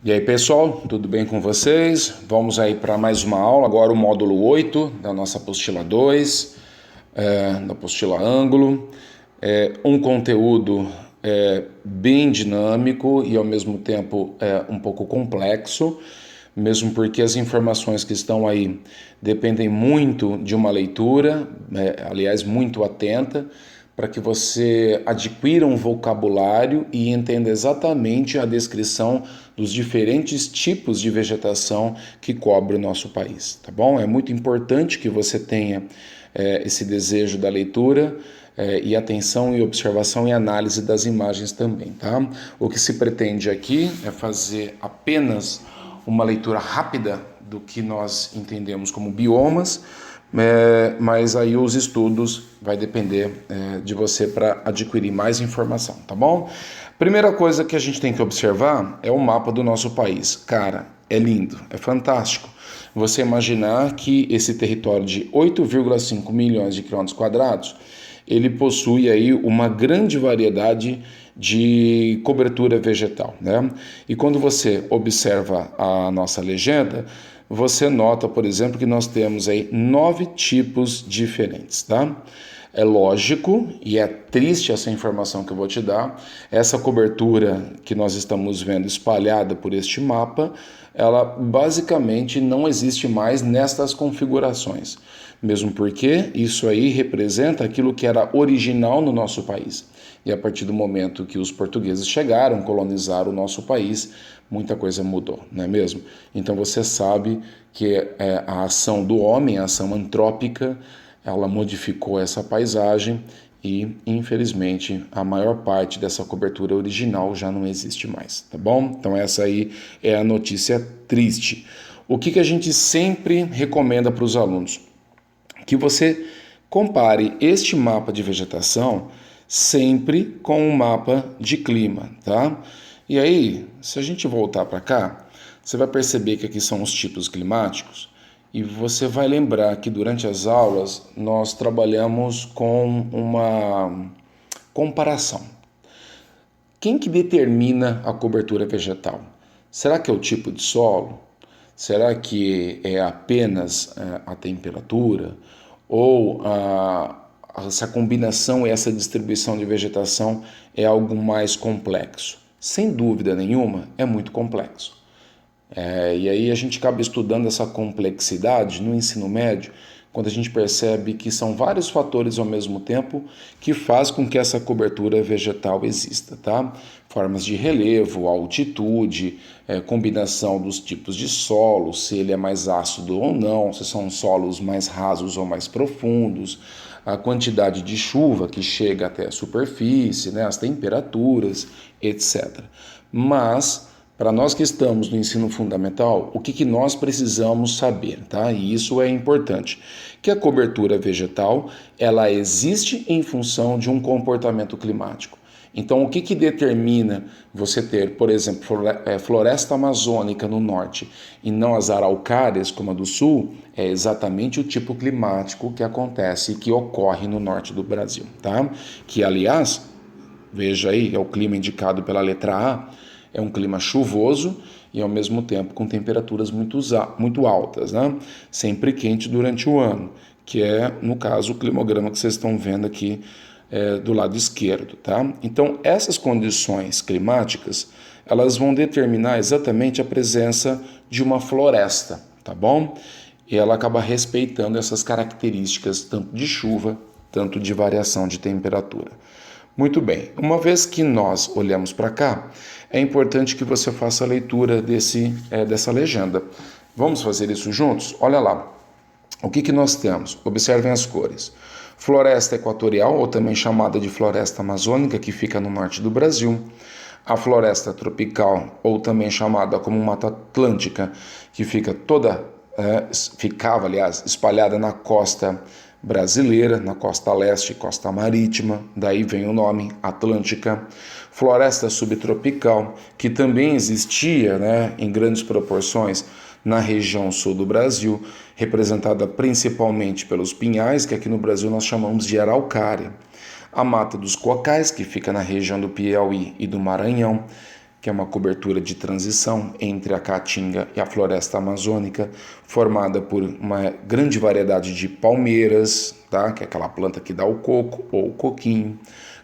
E aí pessoal, tudo bem com vocês? Vamos aí para mais uma aula, agora o módulo 8 da nossa apostila 2, da apostila Ângulo. Um conteúdo bem dinâmico e ao mesmo tempo um pouco complexo, mesmo porque as informações que estão aí dependem muito de uma leitura, aliás, muito atenta, para que você adquira um vocabulário e entenda exatamente a descrição dos diferentes tipos de vegetação que cobre o nosso país, tá bom? É muito importante que você tenha esse desejo da leitura e atenção e observação e análise das imagens também, tá? O que se pretende aqui é fazer apenas uma leitura rápida do que nós entendemos como biomas, mas aí os estudos vai depender de você para adquirir mais informação, tá bom? Primeira coisa que a gente tem que observar é o mapa do nosso país. Cara, é lindo, é fantástico. Você imaginar que esse território de 8,5 milhões de quilômetros quadrados, ele possui aí uma grande variedade de cobertura vegetal, né? E quando você observa a nossa legenda, você nota, por exemplo, que nós temos aí 9 tipos diferentes, tá? É lógico e é triste essa informação que eu vou te dar. Essa cobertura que nós estamos vendo espalhada por este mapa, ela basicamente não existe mais nestas configurações. Mesmo porque isso aí representa aquilo que era original no nosso país. E a partir do momento que os portugueses chegaram, colonizaram o nosso país, muita coisa mudou, não é mesmo? Então você sabe que a ação do homem, a ação antrópica, ela modificou essa paisagem e, infelizmente, a maior parte dessa cobertura original já não existe mais, tá bom? Então essa aí é a notícia triste. O que a gente sempre recomenda para os alunos? Que você compare este mapa de vegetação sempre com um mapa de clima, tá? E aí, se a gente voltar para cá, você vai perceber que aqui são os tipos climáticos e você vai lembrar que durante as aulas nós trabalhamos com uma comparação. Quem que determina a cobertura vegetal? Será que é o tipo de solo? Será que é apenas a temperatura? Ou essa combinação e essa distribuição de vegetação é algo mais complexo? Sem dúvida nenhuma, é muito complexo. E aí a gente acaba estudando essa complexidade no ensino médio, quando a gente percebe que são vários fatores ao mesmo tempo que faz com que essa cobertura vegetal exista, tá? Formas de relevo, altitude, combinação dos tipos de solo, se ele é mais ácido ou não, se são solos mais rasos ou mais profundos, a quantidade de chuva que chega até a superfície, né, as temperaturas, etc. Mas para nós que estamos no ensino fundamental, o que nós precisamos saber, tá? E isso é importante, que a cobertura vegetal, ela existe em função de um comportamento climático. Então, o que determina você ter, por exemplo, floresta amazônica no norte e não as araucárias como a do sul, é exatamente o tipo climático que acontece e que ocorre no norte do Brasil, tá? Que, aliás, veja aí, é o clima indicado pela letra A, é um clima chuvoso e ao mesmo tempo com temperaturas muito altas, né? Sempre quente durante o ano, que é, no caso, o climograma que vocês estão vendo aqui do lado esquerdo, tá? Então, essas condições climáticas, elas vão determinar exatamente a presença de uma floresta, tá bom? E ela acaba respeitando essas características tanto de chuva, tanto de variação de temperatura. Muito bem, uma vez que nós olhamos para cá, é importante que você faça a leitura dessa legenda. Vamos fazer isso juntos? Olha lá, o que nós temos? Observem as cores. Floresta equatorial, ou também chamada de floresta amazônica, que fica no norte do Brasil. A floresta tropical, ou também chamada como Mata Atlântica, que ficava, aliás, espalhada na costa brasileira, na costa leste, costa marítima, daí vem o nome Atlântica. Floresta subtropical, que também existia, né, em grandes proporções na região sul do Brasil, representada principalmente pelos pinhais, que aqui no Brasil nós chamamos de araucária. A Mata dos Cocais, que fica na região do Piauí e do Maranhão, que é uma cobertura de transição entre a caatinga e a floresta amazônica, formada por uma grande variedade de palmeiras, tá? Que é aquela planta que dá o coco ou o coquinho,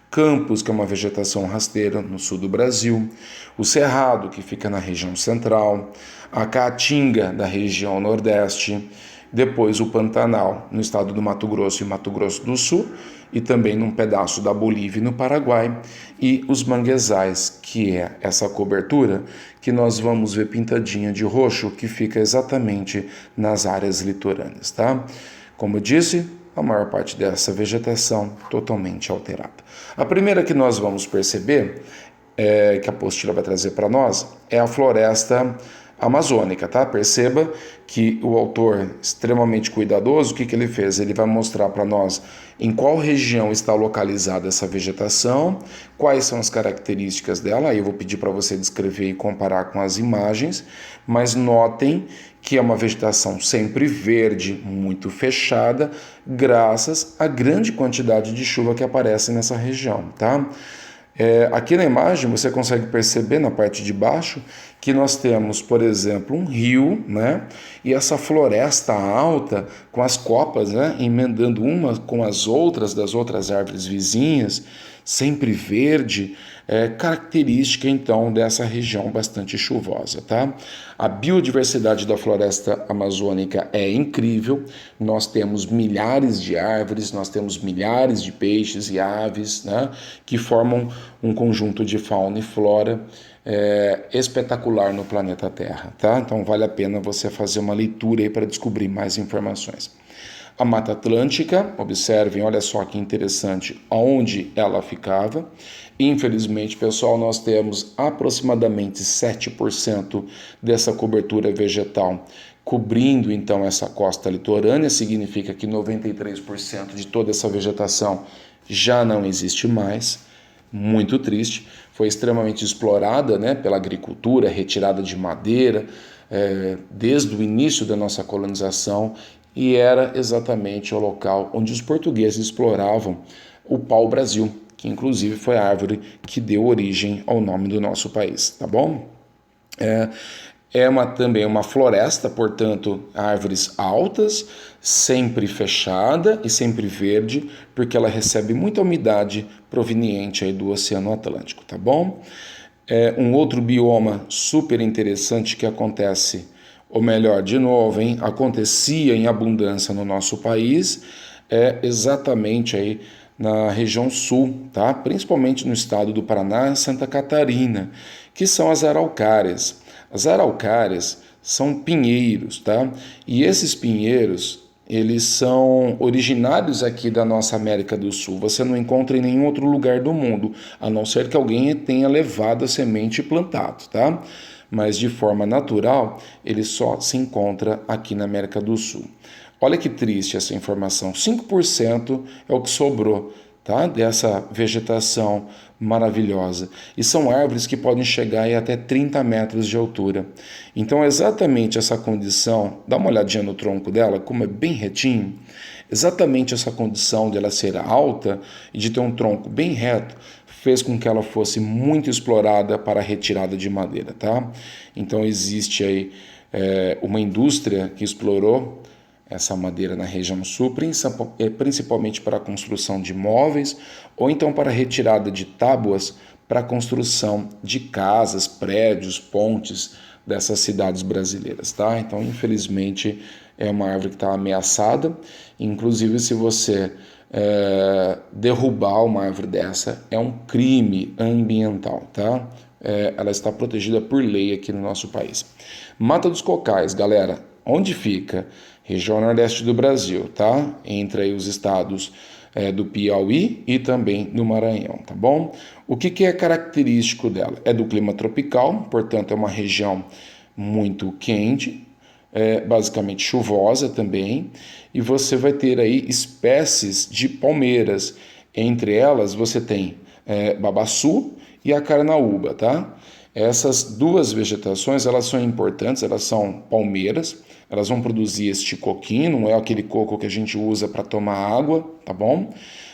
campos, que é uma vegetação rasteira no sul do Brasil, o cerrado, que fica na região central, a caatinga da região nordeste, depois o Pantanal, no estado do Mato Grosso e Mato Grosso do Sul, e também num pedaço da Bolívia e no Paraguai, e os manguezais, que é essa cobertura que nós vamos ver pintadinha de roxo, que fica exatamente nas áreas litorâneas, tá? Como eu disse, a maior parte dessa vegetação totalmente alterada. A primeira que nós vamos perceber, que a apostila vai trazer para nós, é a floresta amazônica, tá? Perceba que o autor, extremamente cuidadoso, o que ele fez? Ele vai mostrar para nós em qual região está localizada essa vegetação, quais são as características dela, aí eu vou pedir para você descrever e comparar com as imagens, mas notem que é uma vegetação sempre verde, muito fechada, graças à grande quantidade de chuva que aparece nessa região, tá? Aqui na imagem você consegue perceber na parte de baixo que nós temos, por exemplo, um rio, né? E essa floresta alta com as copas, né? Emendando uma com as outras das outras árvores vizinhas, sempre verde, característica então dessa região bastante chuvosa, tá? A biodiversidade da floresta amazônica é incrível, nós temos milhares de árvores, nós temos milhares de peixes e aves, né? Que formam um conjunto de fauna e flora espetacular no planeta Terra, tá? Então vale a pena você fazer uma leitura aí para descobrir mais informações. A Mata Atlântica, observem, olha só que interessante, onde ela ficava. Infelizmente, pessoal, nós temos aproximadamente 7% dessa cobertura vegetal cobrindo, então, essa costa litorânea. Significa que 93% de toda essa vegetação já não existe mais. Muito triste. Foi extremamente explorada, né, pela agricultura, retirada de madeira, desde o início da nossa colonização, e era exatamente o local onde os portugueses exploravam o pau-brasil, que inclusive foi a árvore que deu origem ao nome do nosso país, tá bom? Também uma floresta, portanto, árvores altas, sempre fechada e sempre verde, porque ela recebe muita umidade proveniente aí do Oceano Atlântico, tá bom? Um outro bioma super interessante que acontece, ou melhor, de novo, acontecia em abundância no nosso país, exatamente aí na região sul, tá? Principalmente no estado do Paraná e Santa Catarina, que são as araucárias. As araucárias são pinheiros, tá? E esses pinheiros, eles são originários aqui da nossa América do Sul. Você não encontra em nenhum outro lugar do mundo, a não ser que alguém tenha levado a semente e plantado, tá? Mas de forma natural, ele só se encontra aqui na América do Sul. Olha que triste essa informação, 5% é o que sobrou, tá? Dessa vegetação maravilhosa. E são árvores que podem chegar aí até 30 metros de altura. Então, exatamente essa condição, dá uma olhadinha no tronco dela, como é bem retinho, exatamente essa condição dela ser alta e de ter um tronco bem reto, fez com que ela fosse muito explorada para a retirada de madeira, tá? Então, existe aí uma indústria que explorou essa madeira na região sul, principalmente para a construção de móveis ou então para a retirada de tábuas para a construção de casas, prédios, pontes dessas cidades brasileiras, tá? Então, infelizmente, é uma árvore que está ameaçada. Inclusive, se você derrubar uma árvore dessa, é um crime ambiental, tá? Ela está protegida por lei aqui no nosso país. Mata dos Cocais, galera, onde fica? Região nordeste do Brasil, tá? Entre aí os estados do Piauí e também do Maranhão, tá bom? O que é característico dela? É do clima tropical, portanto é uma região muito quente, basicamente chuvosa também, e você vai ter aí espécies de palmeiras. Entre elas você tem babaçu e a carnaúba, tá? Essas duas vegetações, elas são importantes, elas são palmeiras, elas vão produzir este coquinho, não é aquele coco que a gente usa para tomar água, tá bom?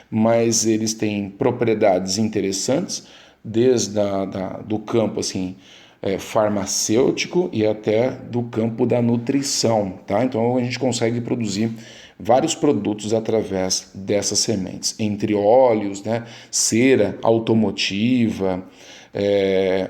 Mas eles têm propriedades interessantes, desde do campo assim, farmacêutico e até do campo da nutrição, tá? Então a gente consegue produzir vários produtos através dessas sementes, entre óleos, né, cera automotiva,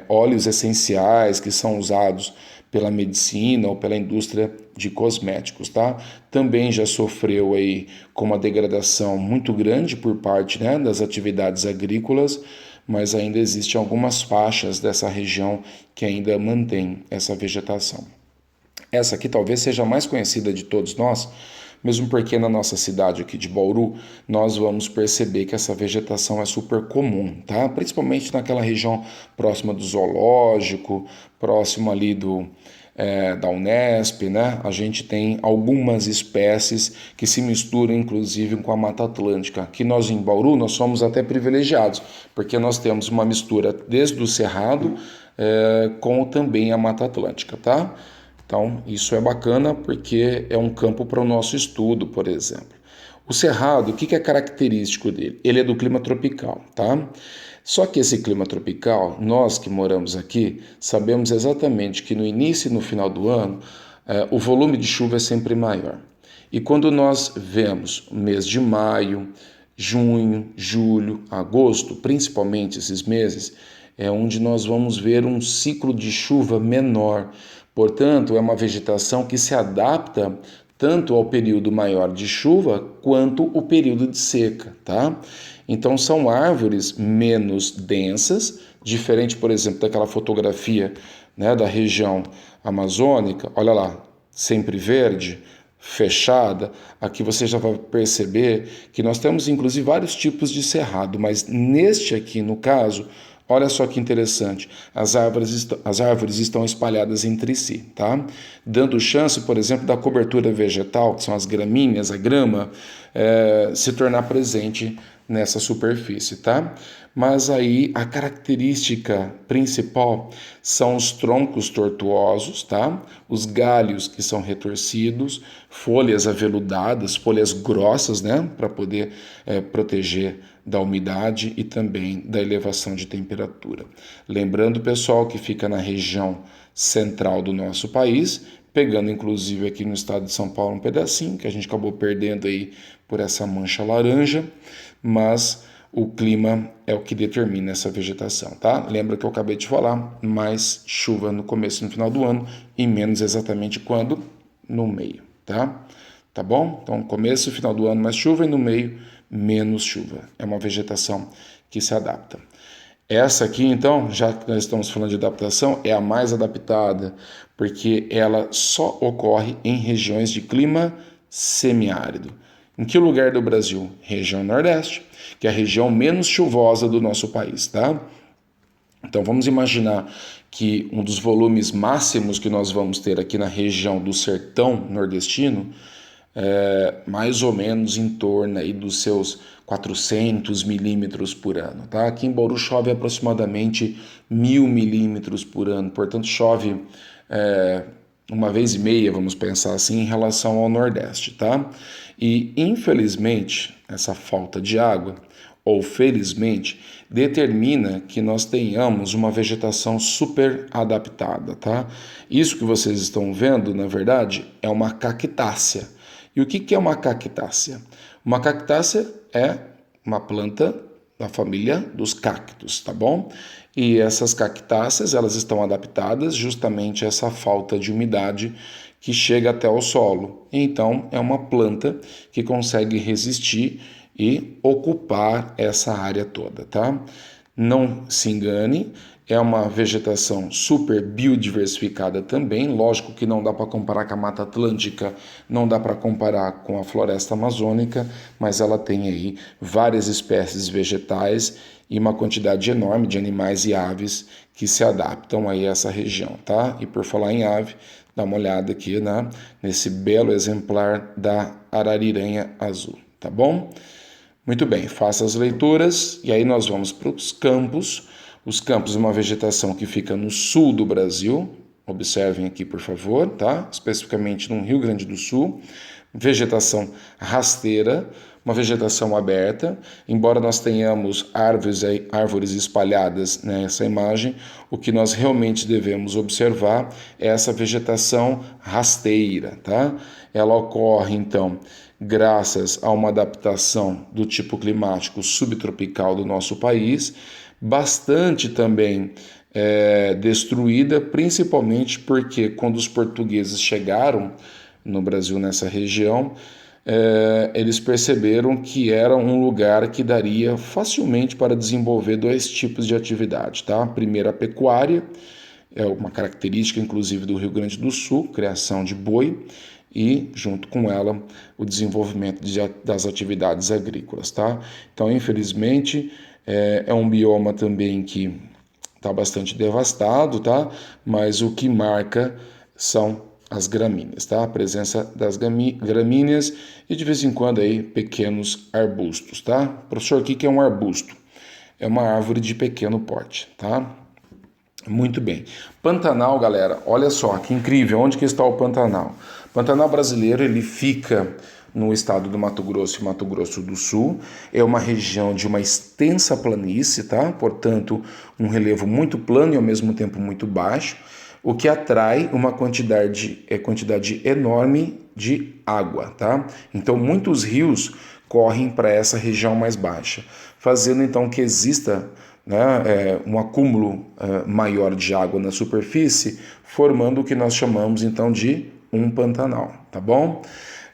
óleos essenciais que são usados pela medicina ou pela indústria de cosméticos, tá? Também já sofreu aí com uma degradação muito grande por parte, né, das atividades agrícolas, mas ainda existem algumas faixas dessa região que ainda mantém essa vegetação. Essa aqui talvez seja a mais conhecida de todos nós, mesmo porque na nossa cidade aqui de Bauru, nós vamos perceber que essa vegetação é super comum, tá? Principalmente naquela região próxima do zoológico, próximo ali da Unesp, né? A gente tem algumas espécies que se misturam inclusive com a Mata Atlântica. Aqui nós em Bauru, nós somos até privilegiados, porque nós temos uma mistura desde o Cerrado com também a Mata Atlântica, tá? Então, isso é bacana porque é um campo para o nosso estudo, por exemplo. O Cerrado, o que é característico dele? Ele é do clima tropical, tá? Só que esse clima tropical, nós que moramos aqui, sabemos exatamente que no início e no final do ano, o volume de chuva é sempre maior. E quando nós vemos o mês de maio, junho, julho, agosto, principalmente esses meses, é onde nós vamos ver um ciclo de chuva menor. Portanto, é uma vegetação que se adapta tanto ao período maior de chuva quanto o período de seca, tá? Então são árvores menos densas, diferente, por exemplo, daquela fotografia, né, da região amazônica. Olha lá, sempre verde, fechada. Aqui você já vai perceber que nós temos inclusive vários tipos de cerrado, mas neste aqui, no caso, olha só que interessante, as árvores estão espalhadas entre si, tá? Dando chance, por exemplo, da cobertura vegetal, que são as gramíneas, a grama, se tornar presente nessa superfície, tá? Mas aí a característica principal são os troncos tortuosos, tá? Os galhos que são retorcidos, folhas aveludadas, folhas grossas, né? Para poder proteger da umidade e também da elevação de temperatura. Lembrando, pessoal, que fica na região central do nosso país, pegando inclusive aqui no estado de São Paulo um pedacinho, que a gente acabou perdendo aí por essa mancha laranja, mas o clima é o que determina essa vegetação, tá? Lembra que eu acabei de falar, mais chuva no começo e no final do ano e menos exatamente quando? No meio, tá? Tá bom? Então, começo e final do ano mais chuva e no meio menos chuva. É uma vegetação que se adapta. Essa aqui, então, já que nós estamos falando de adaptação, é a mais adaptada, porque ela só ocorre em regiões de clima semiárido. Em que lugar do Brasil? Região Nordeste, que é a região menos chuvosa do nosso país, tá? Então vamos imaginar que um dos volumes máximos que nós vamos ter aqui na região do sertão nordestino mais ou menos em torno aí dos seus 400 milímetros por ano, tá? Aqui em Bauru chove aproximadamente 1.000 milímetros por ano, portanto chove uma vez e meia, vamos pensar assim, em relação ao Nordeste, tá? E infelizmente essa falta de água, ou felizmente, determina que nós tenhamos uma vegetação super adaptada, tá? Isso que vocês estão vendo, na verdade, é uma cactácea. E o que é uma cactácea? Uma cactácea é uma planta da família dos cactos, tá bom? E essas cactáceas, elas estão adaptadas justamente a essa falta de umidade que chega até o solo. Então, é uma planta que consegue resistir e ocupar essa área toda, tá? Não se engane, é uma vegetação super biodiversificada também. Lógico que não dá para comparar com a Mata Atlântica, não dá para comparar com a floresta amazônica, mas ela tem aí várias espécies vegetais e uma quantidade enorme de animais e aves que se adaptam aí a essa região, tá? E por falar em ave, dá uma olhada aqui nesse belo exemplar da arariranha azul, tá bom? Muito bem, faça as leituras e aí nós vamos para os campos. Os campos é uma vegetação que fica no sul do Brasil, observem aqui por favor, tá? Especificamente no Rio Grande do Sul, vegetação rasteira, uma vegetação aberta. Embora nós tenhamos árvores espalhadas nessa imagem, o que nós realmente devemos observar é essa vegetação rasteira, tá? Ela ocorre, então, graças a uma adaptação do tipo climático subtropical do nosso país, bastante também destruída, principalmente porque quando os portugueses chegaram no Brasil, nessa região, eles perceberam que era um lugar que daria facilmente para desenvolver dois tipos de atividade, tá? Primeiro, a pecuária, é uma característica inclusive do Rio Grande do Sul, criação de boi, e junto com ela o desenvolvimento das atividades agrícolas, tá? Então, infelizmente, é um bioma também que está bastante devastado, tá? Mas o que marca são as gramíneas, tá? A presença das gramíneas e de vez em quando aí pequenos arbustos, tá? Professor, o que é um arbusto? É uma árvore de pequeno porte, tá? Muito bem. Pantanal, galera, olha só que incrível, onde que está o Pantanal? O Pantanal brasileiro, ele fica no estado do Mato Grosso e Mato Grosso do Sul. É uma região de uma extensa planície, tá? Portanto, um relevo muito plano e ao mesmo tempo muito baixo, o que atrai uma quantidade enorme de água, tá? Então, muitos rios correm para essa região mais baixa, fazendo então que exista um acúmulo maior de água na superfície, formando o que nós chamamos então de um pantanal, tá bom?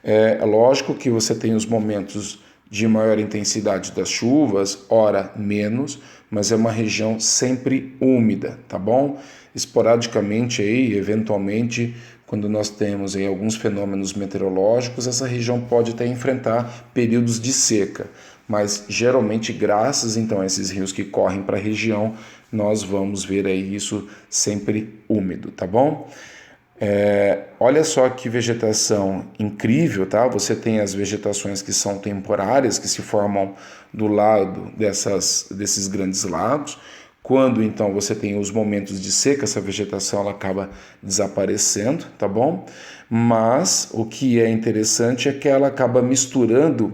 É lógico que você tem os momentos de maior intensidade das chuvas, ora menos, mas é uma região sempre úmida, tá bom? Esporadicamente aí, eventualmente, quando nós temos aí alguns fenômenos meteorológicos, essa região pode até enfrentar períodos de seca, mas geralmente graças então a esses rios que correm para a região, nós vamos ver aí isso sempre úmido, tá bom? Olha só que vegetação incrível, tá? Você tem as vegetações que são temporárias, que se formam do lado desses grandes lagos. Quando então você tem os momentos de seca, essa vegetação ela acaba desaparecendo, tá bom? Mas o que é interessante é que ela acaba misturando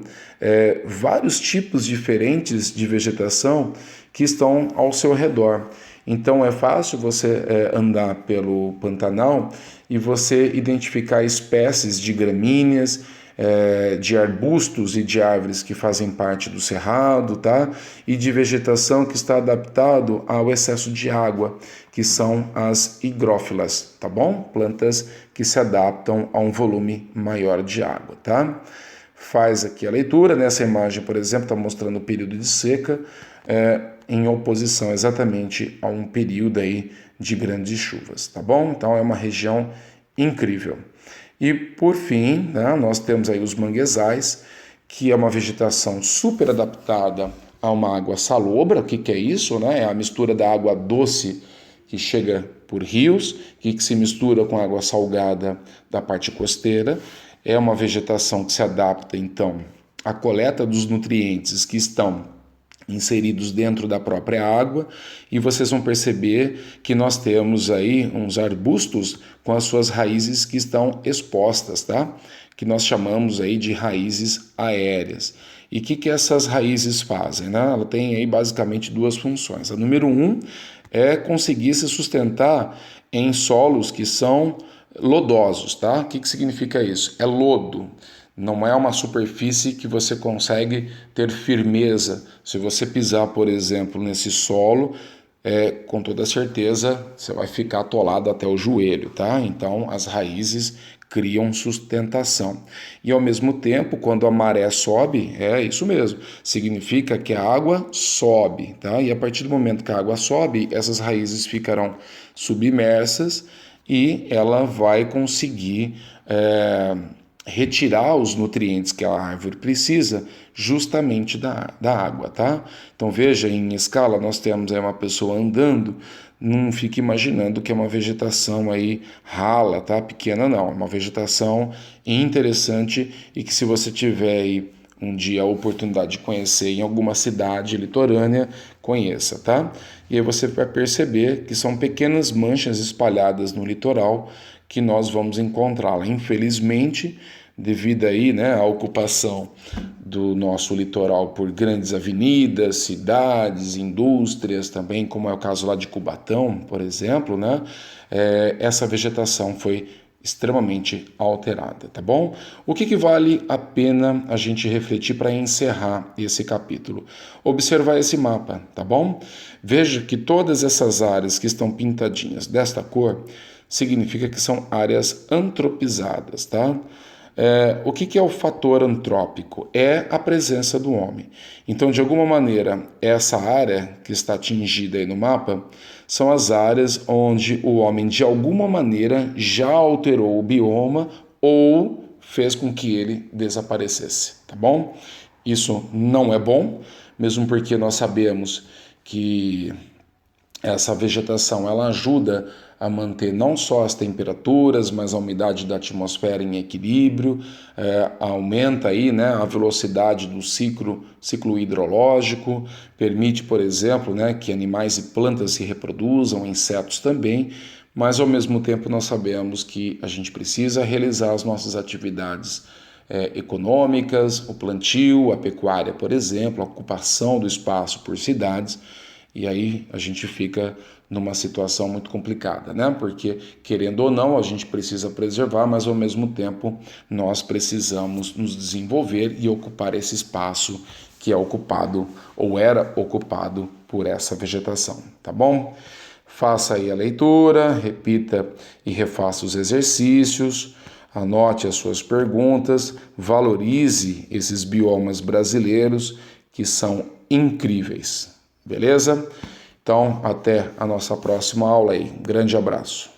vários tipos diferentes de vegetação que estão ao seu redor. Então é fácil você andar pelo Pantanal e você identificar espécies de gramíneas, de arbustos e de árvores que fazem parte do cerrado, tá? E de vegetação que está adaptado ao excesso de água, que são as higrófilas, tá bom? Plantas que se adaptam a um volume maior de água, tá? Faz aqui a leitura, nessa imagem, por exemplo, está mostrando o período de seca, em oposição exatamente a um período aí de grandes chuvas, tá bom? Então é uma região incrível. E por fim, né, nós temos aí os manguezais, que é uma vegetação super adaptada a uma água salobra. O que é isso? Né? É a mistura da água doce que chega por rios, que se mistura com a água salgada da parte costeira. É uma vegetação que se adapta, então, à coleta dos nutrientes que estão inseridos dentro da própria água, e vocês vão perceber que nós temos aí uns arbustos com as suas raízes que estão expostas, tá? Que nós chamamos aí de raízes aéreas. E o que essas raízes fazem, né? Ela tem aí basicamente duas funções. A número 1 é conseguir se sustentar em solos que são lodosos, tá? O que significa isso? É lodo. Não é uma superfície que você consegue ter firmeza. Se você pisar, por exemplo, nesse solo, com toda certeza você vai ficar atolado até o joelho, tá? Então as raízes criam sustentação. E ao mesmo tempo, quando a maré sobe, é isso mesmo, significa que a água sobe, tá? E a partir do momento que a água sobe, essas raízes ficarão submersas e ela vai conseguir retirar os nutrientes que a árvore precisa justamente da água, tá? Então veja, em escala nós temos aí uma pessoa andando, não fique imaginando que é uma vegetação aí rala, tá? Pequena não, é uma vegetação interessante e que se você tiver aí um dia a oportunidade de conhecer em alguma cidade litorânea, conheça, tá? E aí você vai perceber que são pequenas manchas espalhadas no litoral que nós vamos encontrá-la. Infelizmente, devido aí, né, à ocupação do nosso litoral por grandes avenidas, cidades, indústrias também, como é o caso lá de Cubatão, por exemplo, né, essa vegetação foi extremamente alterada, tá bom? O que vale a pena a gente refletir para encerrar esse capítulo? Observar esse mapa, tá bom? Veja que todas essas áreas que estão pintadinhas desta cor significa que são áreas antropizadas, tá? O que é o fator antrópico? É a presença do homem. Então, de alguma maneira, essa área que está atingida aí no mapa são as áreas onde o homem, de alguma maneira, já alterou o bioma ou fez com que ele desaparecesse, tá bom? Isso não é bom, mesmo porque nós sabemos que essa vegetação ela ajuda a manter não só as temperaturas, mas a umidade da atmosfera em equilíbrio, aumenta aí, né, a velocidade do ciclo hidrológico, permite, por exemplo, né, que animais e plantas se reproduzam, insetos também, mas ao mesmo tempo nós sabemos que a gente precisa realizar as nossas atividades econômicas, o plantio, a pecuária, por exemplo, a ocupação do espaço por cidades. E aí a gente fica numa situação muito complicada, né? Porque, querendo ou não, a gente precisa preservar, mas ao mesmo tempo nós precisamos nos desenvolver e ocupar esse espaço que é ocupado ou era ocupado por essa vegetação, tá bom? Faça aí a leitura, repita e refaça os exercícios, anote as suas perguntas, valorize esses biomas brasileiros que são incríveis. Beleza? Então, até a nossa próxima aula aí. Grande abraço.